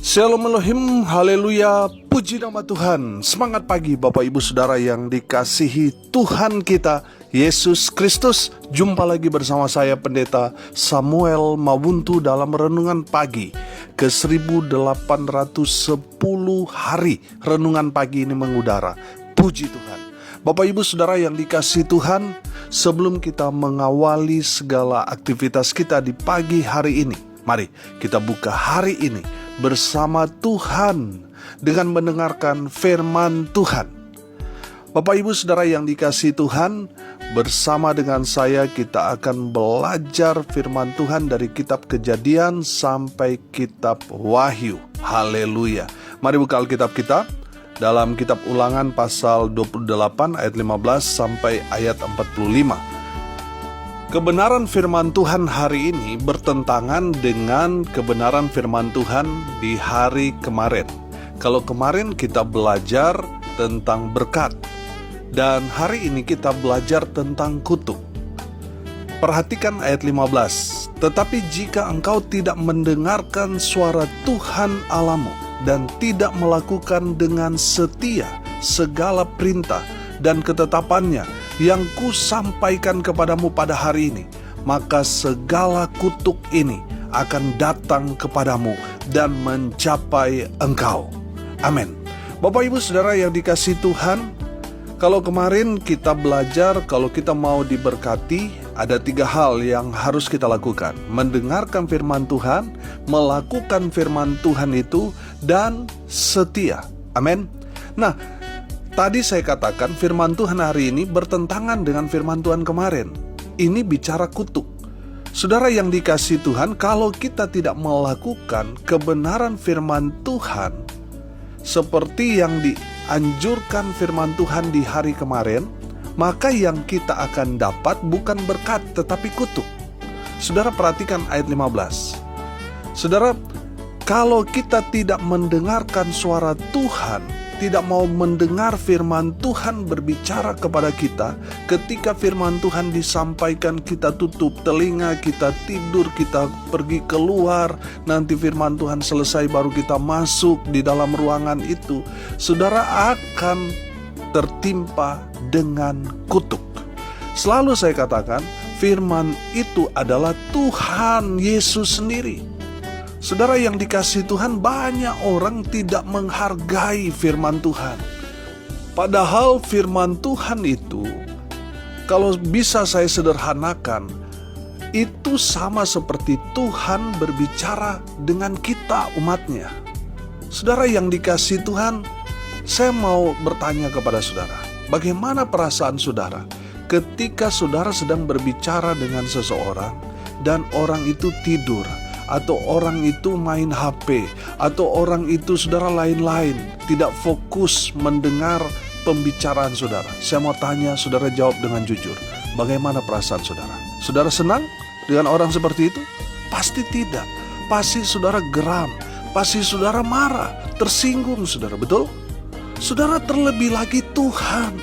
Shalom Elohim, haleluya, puji nama Tuhan. Semangat pagi Bapak Ibu Saudara yang dikasihi Tuhan kita, Yesus Kristus. Jumpa lagi bersama saya Pendeta Samuel Mawuntu dalam Renungan Pagi ke 1810 hari Renungan Pagi ini mengudara. Puji Tuhan. Bapak Ibu Saudara yang dikasihi Tuhan, sebelum kita mengawali segala aktivitas kita di pagi hari ini, mari kita buka hari ini bersama Tuhan dengan mendengarkan firman Tuhan. Bapak Ibu Saudara yang dikasihi Tuhan, bersama dengan saya kita akan belajar firman Tuhan dari kitab Kejadian sampai kitab Wahyu. Haleluya. Mari buka Alkitab kita dalam kitab Ulangan pasal 28 ayat 15 sampai ayat 45. Kebenaran firman Tuhan hari ini bertentangan dengan kebenaran firman Tuhan di hari kemarin. Kalau kemarin kita belajar tentang berkat, dan hari ini kita belajar tentang kutuk. Perhatikan ayat 15. Tetapi jika engkau tidak mendengarkan suara Tuhan Allahmu dan tidak melakukan dengan setia segala perintah dan ketetapannya yang kusampaikan kepadamu pada hari ini, maka segala kutuk ini akan datang kepadamu dan mencapai engkau. Amin. Bapak Ibu Saudara yang dikasihi Tuhan, kalau kemarin kita belajar, kalau kita mau diberkati, ada 3 hal yang harus kita lakukan: mendengarkan firman Tuhan, melakukan firman Tuhan itu, dan setia. Amin. Nah, tadi saya katakan firman Tuhan hari ini bertentangan dengan firman Tuhan kemarin. Ini bicara kutuk. Saudara yang dikasihi Tuhan, kalau kita tidak melakukan kebenaran firman Tuhan seperti yang dianjurkan firman Tuhan di hari kemarin, maka yang kita akan dapat bukan berkat tetapi kutuk. Saudara perhatikan ayat 15. Saudara, kalau kita tidak mendengarkan suara Tuhan, tidak mau mendengar firman Tuhan berbicara kepada kita, ketika firman Tuhan disampaikan kita tutup telinga, kita tidur, kita pergi keluar, nanti firman Tuhan selesai baru kita masuk di dalam ruangan itu, saudara akan tertimpa dengan kutuk. Selalu saya katakan, firman itu adalah Tuhan Yesus sendiri. Saudara yang dikasihi Tuhan, banyak orang tidak menghargai firman Tuhan. Padahal firman Tuhan itu, kalau bisa saya sederhanakan, itu sama seperti Tuhan berbicara dengan kita umatnya. Saudara yang dikasihi Tuhan, saya mau bertanya kepada saudara, bagaimana perasaan saudara ketika saudara sedang berbicara dengan seseorang dan orang itu tidur, atau orang itu main HP, atau orang itu saudara lain-lain, tidak fokus mendengar pembicaraan saudara? Saya mau tanya, saudara jawab dengan jujur. Bagaimana perasaan saudara? Saudara senang dengan orang seperti itu? Pasti tidak. Pasti saudara geram, pasti saudara marah, tersinggung saudara, betul? Saudara, terlebih lagi Tuhan,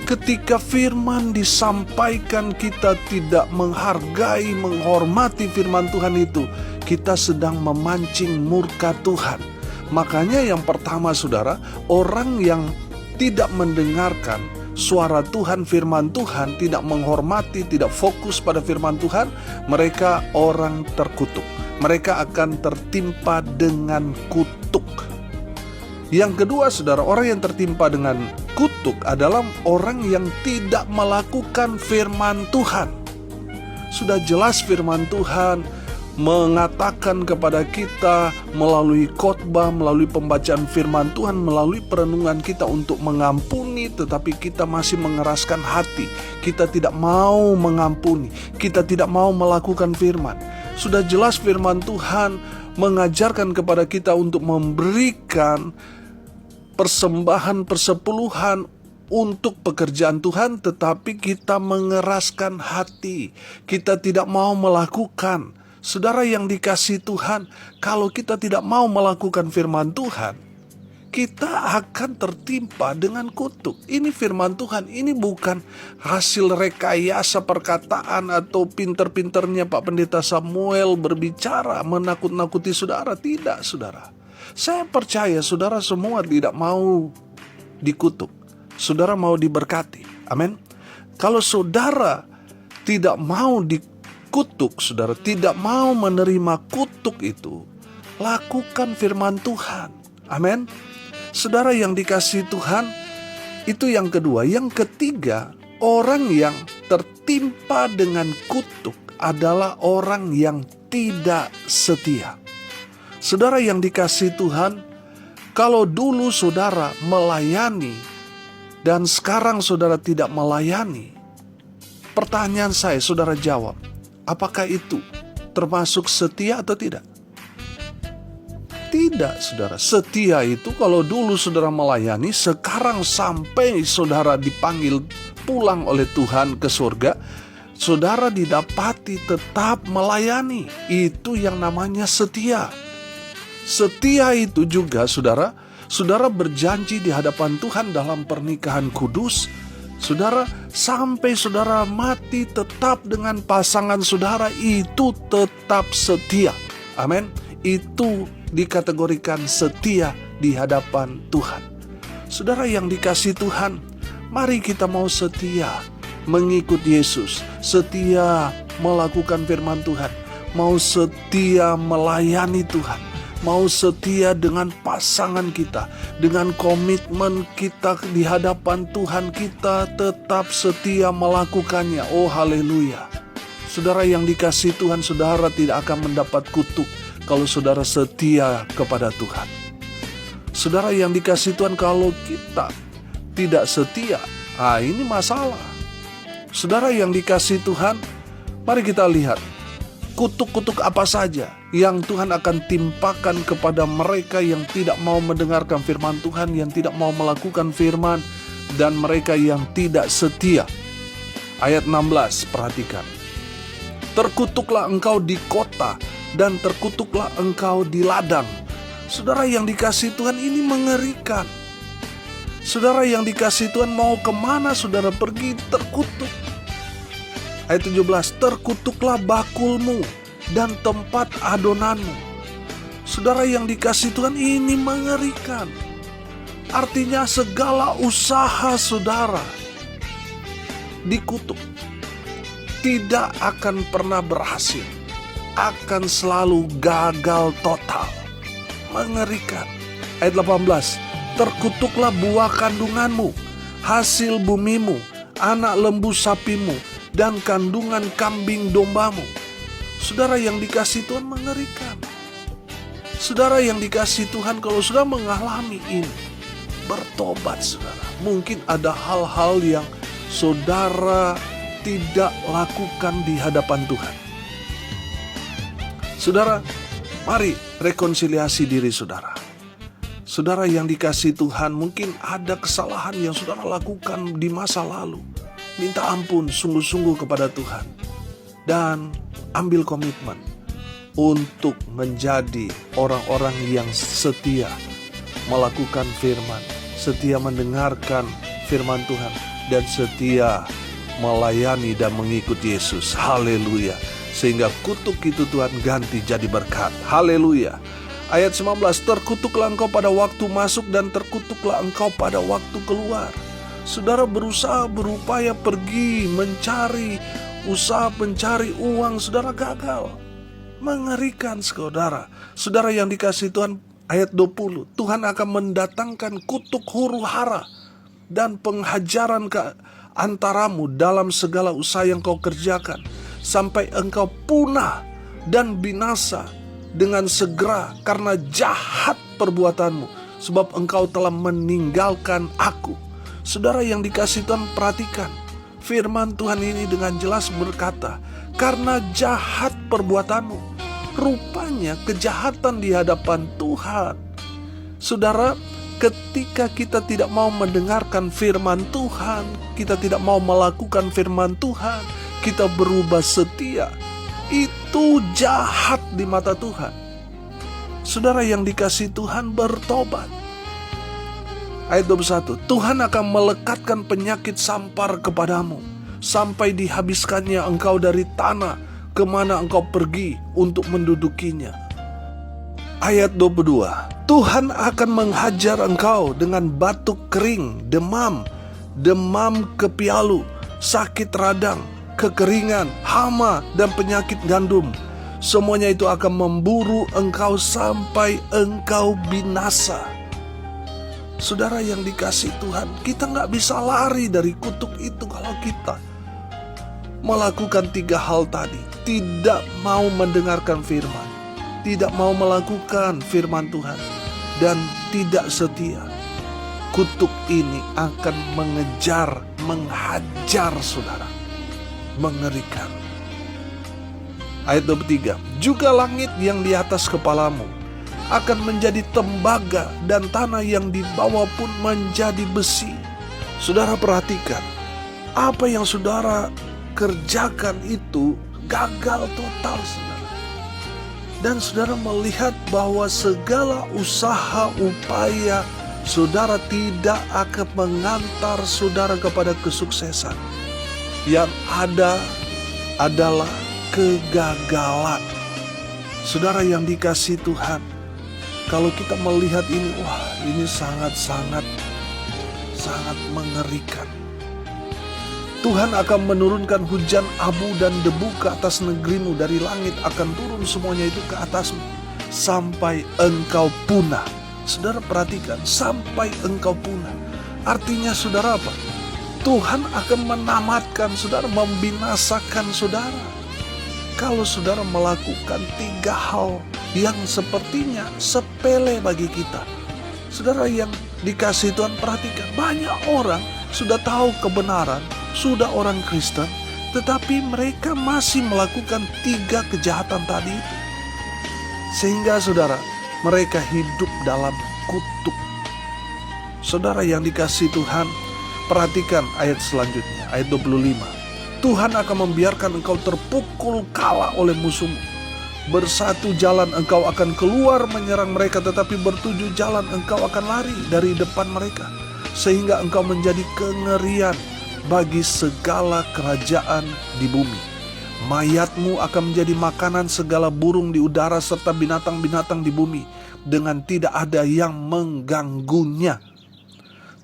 ketika firman disampaikan kita tidak menghargai, menghormati firman Tuhan itu, kita sedang memancing murka Tuhan. Makanya yang pertama saudara, orang yang tidak mendengarkan suara Tuhan, firman Tuhan, tidak menghormati, tidak fokus pada firman Tuhan, mereka orang terkutuk. Mereka akan tertimpa dengan kutuk. Yang kedua saudara, orang yang tertimpa dengan kutuk adalah orang yang tidak melakukan firman Tuhan. Sudah jelas firman Tuhan mengatakan kepada kita melalui khotbah, melalui pembacaan firman Tuhan, melalui perenungan kita untuk mengampuni, tetapi kita masih mengeraskan hati. Kita tidak mau mengampuni, kita tidak mau melakukan firman. Sudah jelas firman Tuhan mengajarkan kepada kita untuk memberikan persembahan persepuluhan untuk pekerjaan Tuhan, tetapi kita mengeraskan hati, kita tidak mau melakukan. Saudara yang dikasihi Tuhan, kalau kita tidak mau melakukan firman Tuhan, kita akan tertimpa dengan kutuk. Ini firman Tuhan, ini bukan hasil rekayasa perkataan atau pinter-pinternya Pak Pendeta Samuel berbicara menakut-nakuti saudara. Tidak, saudara. Saya percaya saudara semua tidak mau dikutuk. Saudara mau diberkati. Amin. Kalau saudara tidak mau dikutuk, saudara tidak mau menerima kutuk itu, lakukan firman Tuhan. Amin. Saudara yang dikasihi Tuhan, itu yang kedua. Yang ketiga, orang yang tertimpa dengan kutuk adalah orang yang tidak setia. Saudara yang dikasihi Tuhan, kalau dulu saudara melayani dan sekarang saudara tidak melayani, pertanyaan saya, saudara jawab, apakah itu termasuk setia atau tidak? Tidak, saudara. Setia itu kalau dulu saudara melayani, sekarang sampai saudara dipanggil pulang oleh Tuhan ke surga, saudara didapati tetap melayani. Itu yang namanya setia. Setia itu juga saudara berjanji di hadapan Tuhan dalam pernikahan kudus. Saudara, sampai saudara mati tetap dengan pasangan saudara, itu tetap setia. Amin. Itu dikategorikan setia di hadapan Tuhan. Saudara yang dikasihi Tuhan, mari kita mau setia mengikut Yesus, setia melakukan firman Tuhan, mau setia melayani Tuhan, mau setia dengan pasangan kita, dengan komitmen kita di hadapan Tuhan, kita tetap setia melakukannya. Oh haleluya. Saudara yang dikasihi Tuhan, saudara tidak akan mendapat kutuk kalau saudara setia kepada Tuhan. Saudara yang dikasihi Tuhan, kalau kita tidak setia, ini masalah. Saudara yang dikasihi Tuhan, mari kita lihat kutuk-kutuk apa saja yang Tuhan akan timpakan kepada mereka yang tidak mau mendengarkan firman Tuhan, yang tidak mau melakukan firman, dan mereka yang tidak setia. Ayat 16, perhatikan. Terkutuklah engkau di kota, dan terkutuklah engkau di ladang. Saudara yang dikasihi Tuhan, ini mengerikan. Saudara yang dikasihi Tuhan, mau kemana saudara pergi terkutuk. Ayat 17, terkutuklah bakulmu dan tempat adonanmu. Saudara yang dikasihi Tuhan, ini mengerikan. Artinya segala usaha saudara dikutuk, tidak akan pernah berhasil, akan selalu gagal total. Mengerikan. Ayat 18, terkutuklah buah kandunganmu, hasil bumimu, anak lembu sapimu, dan kandungan kambing dombamu. Saudara yang dikasihi Tuhan, mengerikan. Saudara yang dikasihi Tuhan, kalau sudah mengalami ini, bertobat saudara. Mungkin ada hal-hal yang saudara tidak lakukan di hadapan Tuhan. Saudara, mari rekonsiliasi diri saudara. Saudara yang dikasihi Tuhan, mungkin ada kesalahan yang saudara lakukan di masa lalu. Minta ampun sungguh-sungguh kepada Tuhan. Dan ambil komitmen untuk menjadi orang-orang yang setia melakukan firman, setia mendengarkan firman Tuhan, dan setia melayani dan mengikut Yesus. Haleluya. Sehingga kutuk itu Tuhan ganti jadi berkat. Haleluya. Ayat 19, terkutuklah engkau pada waktu masuk dan terkutuklah engkau pada waktu keluar. Saudara berusaha, berupaya pergi mencari, usaha mencari uang, saudara gagal. Mengerikan saudara. Saudara yang dikasihi Tuhan, ayat 20, Tuhan akan mendatangkan kutuk huru hara dan penghajaran ke antaramu dalam segala usaha yang kau kerjakan, sampai engkau punah dan binasa dengan segera karena jahat perbuatanmu, sebab engkau telah meninggalkan aku. Saudara yang dikasihi Tuhan, perhatikan firman Tuhan ini dengan jelas berkata, karena jahat perbuatanmu. Rupanya kejahatan di hadapan Tuhan. Saudara, ketika kita tidak mau mendengarkan firman Tuhan, kita tidak mau melakukan firman Tuhan, kita berubah setia, itu jahat di mata Tuhan. Saudara yang dikasihi Tuhan, bertobat. Ayat 21, Tuhan akan melekatkan penyakit sampar kepadamu, sampai dihabiskannya engkau dari tanah kemana engkau pergi untuk mendudukinya. Ayat 22, Tuhan akan menghajar engkau dengan batuk kering, demam kepialu, sakit radang, kekeringan, hama, dan penyakit gandum. Semuanya itu akan memburu engkau sampai engkau binasa. Saudara yang dikasihi Tuhan, kita gak bisa lari dari kutuk itu kalau kita melakukan 3 hal tadi. Tidak mau mendengarkan firman, tidak mau melakukan firman Tuhan, dan tidak setia. Kutuk ini akan mengejar, menghajar saudara. Mengerikan. Ayat 23, juga langit yang di atas kepalamu akan menjadi tembaga, dan tanah yang di bawah pun menjadi besi. Saudara perhatikan, apa yang saudara kerjakan itu gagal total, saudara. Dan saudara melihat bahwa segala usaha upaya saudara tidak akan mengantar saudara kepada kesuksesan. Yang ada adalah kegagalan. Saudara yang dikasihi Tuhan, kalau kita melihat ini, wah, ini sangat mengerikan. Tuhan akan menurunkan hujan abu dan debu ke atas negerimu, dari langit akan turun semuanya itu ke atasmu sampai engkau punah. Saudara perhatikan, sampai engkau punah. Artinya saudara apa? Tuhan akan menamatkan saudara, membinasakan saudara. Kalau saudara melakukan 3 hal yang sepertinya sepele bagi kita. Saudara yang dikasihi Tuhan, perhatikan, banyak orang sudah tahu kebenaran, sudah orang Kristen, tetapi mereka masih melakukan 3 kejahatan tadi itu. Sehingga saudara, mereka hidup dalam kutuk. Saudara yang dikasihi Tuhan, perhatikan ayat selanjutnya, ayat 25. Tuhan akan membiarkan engkau terpukul kalah oleh musuhmu. Bersatu jalan engkau akan keluar menyerang mereka, tetapi bertujuh jalan engkau akan lari dari depan mereka. Sehingga engkau menjadi kengerian bagi segala kerajaan di bumi. Mayatmu akan menjadi makanan segala burung di udara serta binatang-binatang di bumi, dengan tidak ada yang mengganggunya.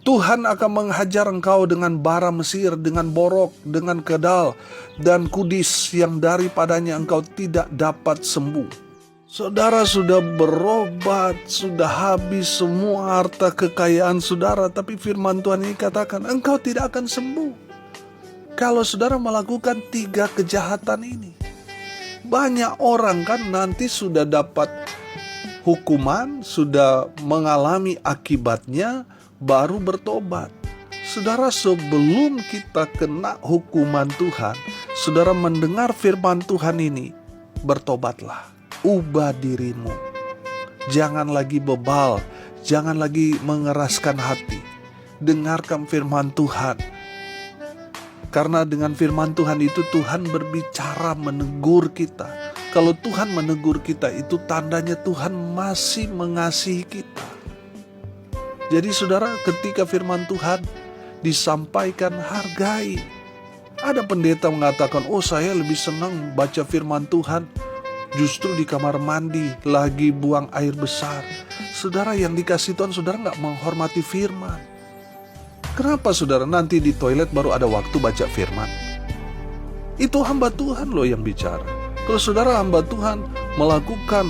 Tuhan akan menghajar engkau dengan bara Mesir, dengan borok, dengan kedal, dan kudis yang daripadanya engkau tidak dapat sembuh. Saudara sudah berobat, sudah habis semua harta kekayaan saudara, tapi firman Tuhan ini katakan engkau tidak akan sembuh kalau saudara melakukan 3 kejahatan ini. Banyak orang kan nanti sudah dapat hukuman, sudah mengalami akibatnya, baru bertobat. Saudara, sebelum kita kena hukuman Tuhan, saudara mendengar firman Tuhan ini, bertobatlah, ubah dirimu. Jangan lagi bebal, jangan lagi mengeraskan hati. Dengarkan firman Tuhan. Karena dengan firman Tuhan itu Tuhan berbicara, menegur kita. Kalau Tuhan menegur kita, itu tandanya Tuhan masih mengasihi kita. Jadi saudara, ketika firman Tuhan disampaikan, hargai. Ada pendeta mengatakan, oh saya lebih senang baca firman Tuhan justru di kamar mandi, lagi buang air besar. Saudara yang dikasihi Tuhan, saudara gak menghormati firman. Kenapa saudara nanti di toilet baru ada waktu baca firman? Itu hamba Tuhan loh yang bicara. Kalau saudara hamba Tuhan melakukan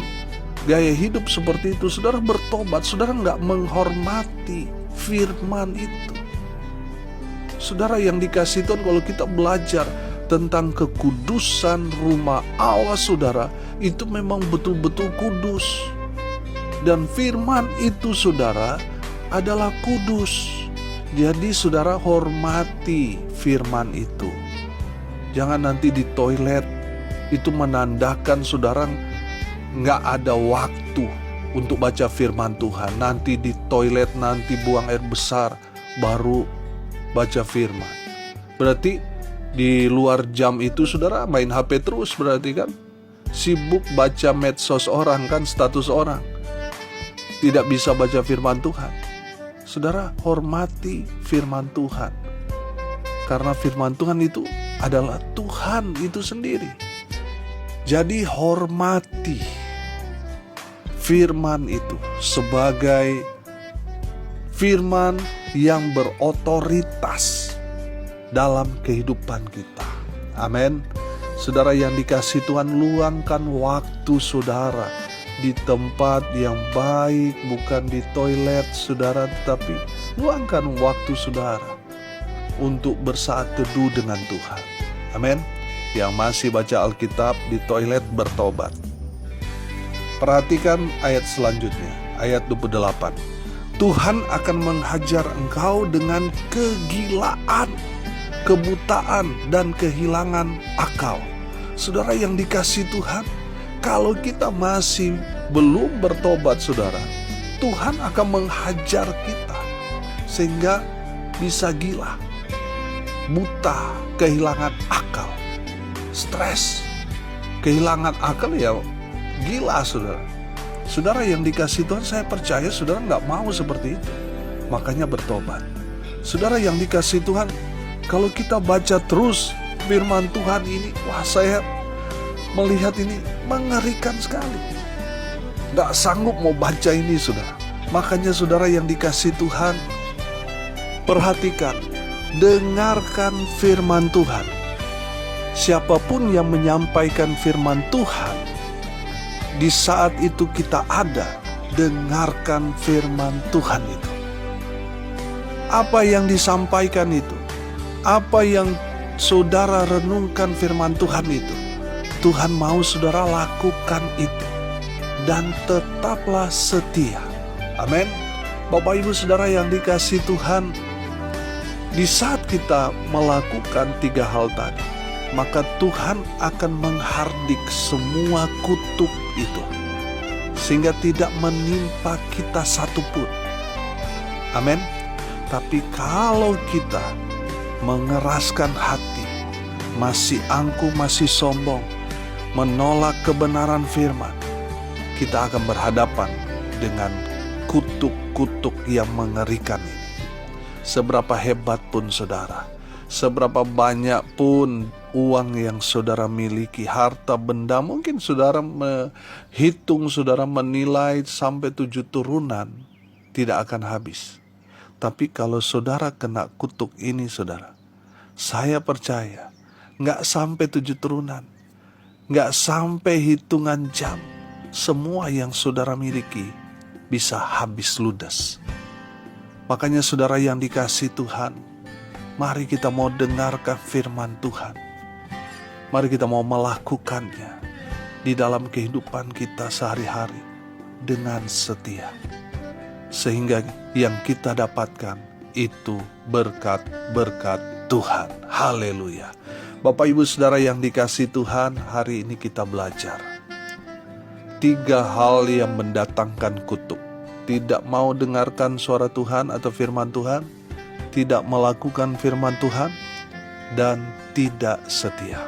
gaya hidup seperti itu, saudara bertobat, saudara gak menghormati firman itu. Saudara yang dikasihi Tuhan, kalau kita belajar tentang kekudusan rumah Allah saudara, itu memang betul-betul kudus. Dan firman itu saudara adalah kudus. Jadi saudara hormati firman itu. Jangan nanti di toilet, itu menandakan saudara nggak ada waktu untuk baca firman Tuhan. Nanti di toilet, nanti buang air besar, baru baca firman. Berarti di luar jam itu saudara main HP terus, berarti kan sibuk baca medsos orang, kan status orang, tidak bisa baca firman Tuhan. Saudara hormati firman Tuhan, karena firman Tuhan itu adalah Tuhan itu sendiri. Jadi hormati firman itu sebagai firman yang berotoritas dalam kehidupan kita. Amin. Saudara yang dikasihi Tuhan, luangkan waktu saudara di tempat yang baik, bukan di toilet saudara, tetapi luangkan waktu saudara untuk bersaat teduh dengan Tuhan. Amin. Yang masih baca Alkitab di toilet, bertobat. Perhatikan ayat selanjutnya, ayat 28. Tuhan akan menghajar engkau dengan kegilaan, kebutaan, dan kehilangan akal. Saudara yang dikasihi Tuhan, kalau kita masih belum bertobat saudara, Tuhan akan menghajar kita sehingga bisa gila, buta, kehilangan akal, stres, kehilangan akal, ya gila saudara. Saudara yang dikasihi Tuhan, saya percaya saudara nggak mau seperti itu. Makanya bertobat. Saudara yang dikasihi Tuhan, kalau kita baca terus firman Tuhan ini, wah saya melihat ini mengerikan sekali. Nggak sanggup mau baca ini saudara. Makanya saudara yang dikasihi Tuhan, perhatikan, dengarkan firman Tuhan. Siapapun yang menyampaikan firman Tuhan, di saat itu kita ada, dengarkan firman Tuhan itu. Apa yang disampaikan itu, apa yang saudara renungkan firman Tuhan itu, Tuhan mau saudara lakukan itu. Dan tetaplah setia. Amin. Bapak Ibu Saudara yang dikasihi Tuhan, di saat kita melakukan 3 hal tadi, maka Tuhan akan menghardik semua kutuk itu, sehingga tidak menimpa kita satupun. Amin. Tapi kalau kita mengeraskan hati, masih angkuh, masih sombong, menolak kebenaran firman, kita akan berhadapan dengan kutuk-kutuk yang mengerikan ini. Seberapa hebat pun saudara, seberapa banyak pun uang yang saudara miliki, harta benda, mungkin saudara menghitung, saudara menilai sampai 7 turunan, tidak akan habis. Tapi kalau saudara kena kutuk ini saudara, saya percaya nggak sampai 7 turunan, nggak sampai hitungan jam, semua yang saudara miliki bisa habis ludes. Makanya saudara yang dikasihi Tuhan, mari kita mau dengarkan firman Tuhan. Mari kita mau melakukannya di dalam kehidupan kita sehari-hari dengan setia. Sehingga yang kita dapatkan itu berkat-berkat Tuhan. Haleluya. Bapak Ibu Saudara yang dikasihi Tuhan, hari ini kita belajar 3 hal yang mendatangkan kutuk. Tidak mau dengarkan suara Tuhan atau firman Tuhan, tidak melakukan firman Tuhan, dan tidak setia.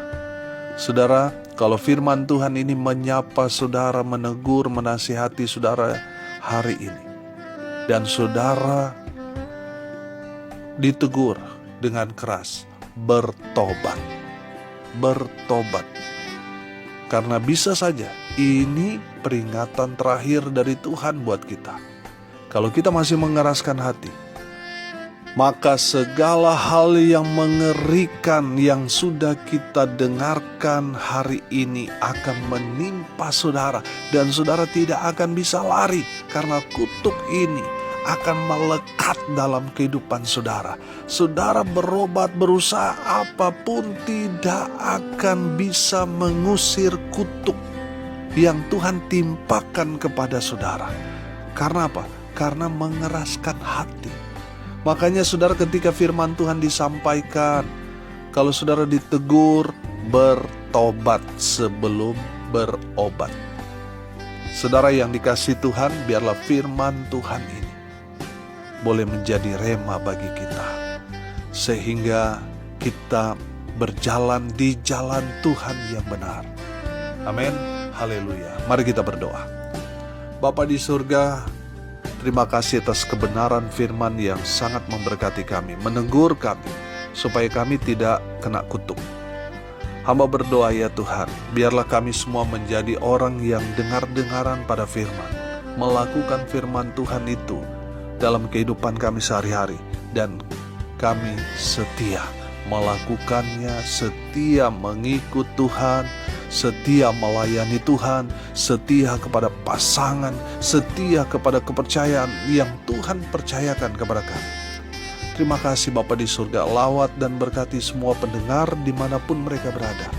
Saudara, kalau firman Tuhan ini menyapa saudara, menegur, menasihati saudara hari ini, dan saudara ditegur dengan keras, bertobat. Bertobat. Karena bisa saja ini peringatan terakhir dari Tuhan buat kita. Kalau kita masih mengeraskan hati, maka segala hal yang mengerikan yang sudah kita dengarkan hari ini akan menimpa saudara, dan saudara tidak akan bisa lari karena kutuk ini akan melekat dalam kehidupan saudara. Saudara berobat, berusaha apapun, tidak akan bisa mengusir kutuk yang Tuhan timpakan kepada saudara. Karena apa? Karena mengeraskan hati. Makanya saudara, ketika firman Tuhan disampaikan, kalau saudara ditegur, bertobat sebelum berobat. Saudara yang dikasihi Tuhan, biarlah firman Tuhan ini boleh menjadi rema bagi kita, sehingga kita berjalan di jalan Tuhan yang benar. Amin. Haleluya. Mari kita berdoa. Bapa di surga, terima kasih atas kebenaran firman yang sangat memberkati kami, menegur kami, supaya kami tidak kena kutuk. Hamba berdoa ya Tuhan, biarlah kami semua menjadi orang yang dengar-dengaran pada firman, melakukan firman Tuhan itu dalam kehidupan kami sehari-hari. Dan kami setia melakukannya, setia mengikut Tuhan, setia melayani Tuhan, setia kepada pasangan, setia kepada kepercayaan yang Tuhan percayakan kepada kami. Terima kasih Bapa di surga, lawat dan berkati semua pendengar dimanapun mereka berada.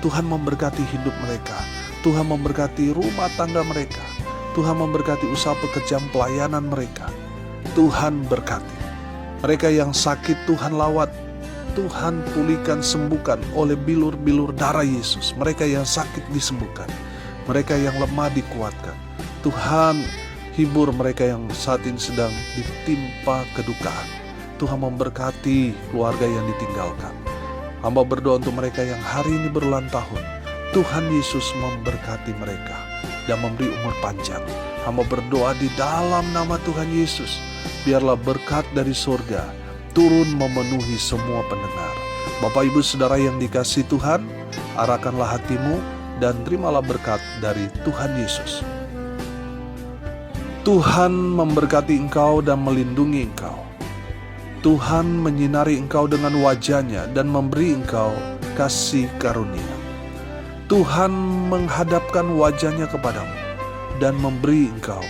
Tuhan memberkati hidup mereka, Tuhan memberkati rumah tangga mereka, Tuhan memberkati usaha pekerjaan pelayanan mereka. Tuhan berkati mereka yang sakit, Tuhan lawat, Tuhan pulihkan, sembuhkan oleh bilur-bilur darah Yesus. Mereka yang sakit disembuhkan, mereka yang lemah dikuatkan. Tuhan hibur mereka yang saat ini sedang ditimpa kedukaan. Tuhan memberkati keluarga yang ditinggalkan. Hamba berdoa untuk mereka yang hari ini berulang tahun. Tuhan Yesus memberkati mereka dan memberi umur panjang. Hamba berdoa di dalam nama Tuhan Yesus, biarlah berkat dari surga turun memenuhi semua pendengar. Bapak Ibu Saudara yang dikasihi Tuhan, arahkanlah hatimu dan terimalah berkat dari Tuhan Yesus. Tuhan memberkati engkau dan melindungi engkau. Tuhan menyinari engkau dengan wajah-Nya dan memberi engkau kasih karunia. Tuhan menghadapkan wajah-Nya kepadamu dan memberi engkau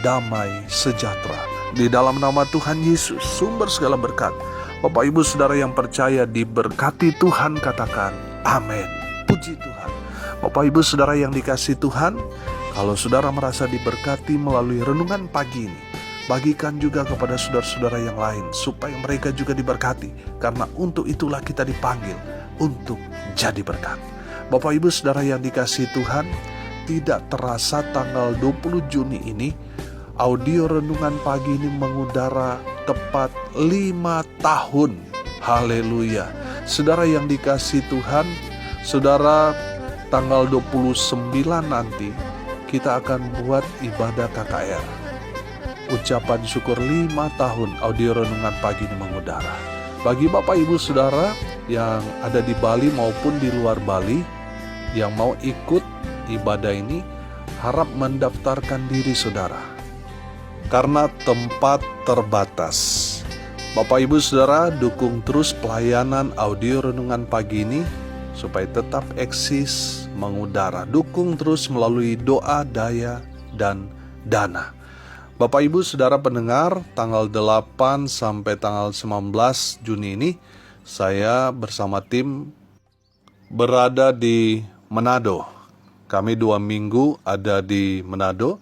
damai sejahtera. Di dalam nama Tuhan Yesus, sumber segala berkat, Bapak Ibu Saudara yang percaya diberkati Tuhan, katakan amin. Puji Tuhan. Bapak Ibu Saudara yang dikasihi Tuhan, kalau saudara merasa diberkati melalui renungan pagi ini, bagikan juga kepada saudara-saudara yang lain supaya mereka juga diberkati, karena untuk itulah kita dipanggil untuk jadi berkat. Bapak Ibu Saudara yang dikasihi Tuhan, tidak terasa tanggal 20 Juni ini audio renungan pagi ini mengudara tepat 5 tahun. Haleluya. Saudara yang dikasihi Tuhan, saudara, tanggal 29 nanti kita akan buat ibadah KKR. Ucapan syukur 5 tahun audio renungan pagi ini mengudara. Bagi Bapak Ibu Saudara yang ada di Bali maupun di luar Bali yang mau ikut ibadah ini, harap mendaftarkan diri saudara, karena tempat terbatas. Bapak Ibu Saudara, dukung terus pelayanan audio renungan pagi ini supaya tetap eksis mengudara. Dukung terus melalui doa, daya, dan dana. Bapak Ibu Saudara pendengar, tanggal 8 sampai tanggal 19 Juni ini saya bersama tim berada di Manado. Kami 2 minggu ada di Manado.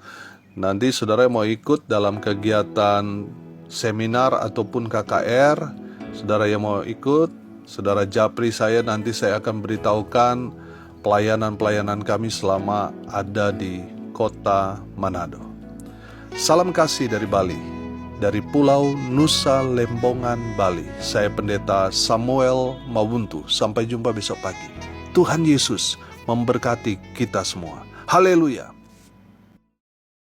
Nanti saudara mau ikut dalam kegiatan seminar ataupun KKR, saudara yang mau ikut, saudara japri saya, nanti saya akan beritahukan pelayanan-pelayanan kami selama ada di kota Manado. Salam kasih dari Bali, dari Pulau Nusa Lembongan, Bali. Saya Pendeta Samuel Mawuntu. Sampai jumpa besok pagi. Tuhan Yesus memberkati kita semua. Haleluya.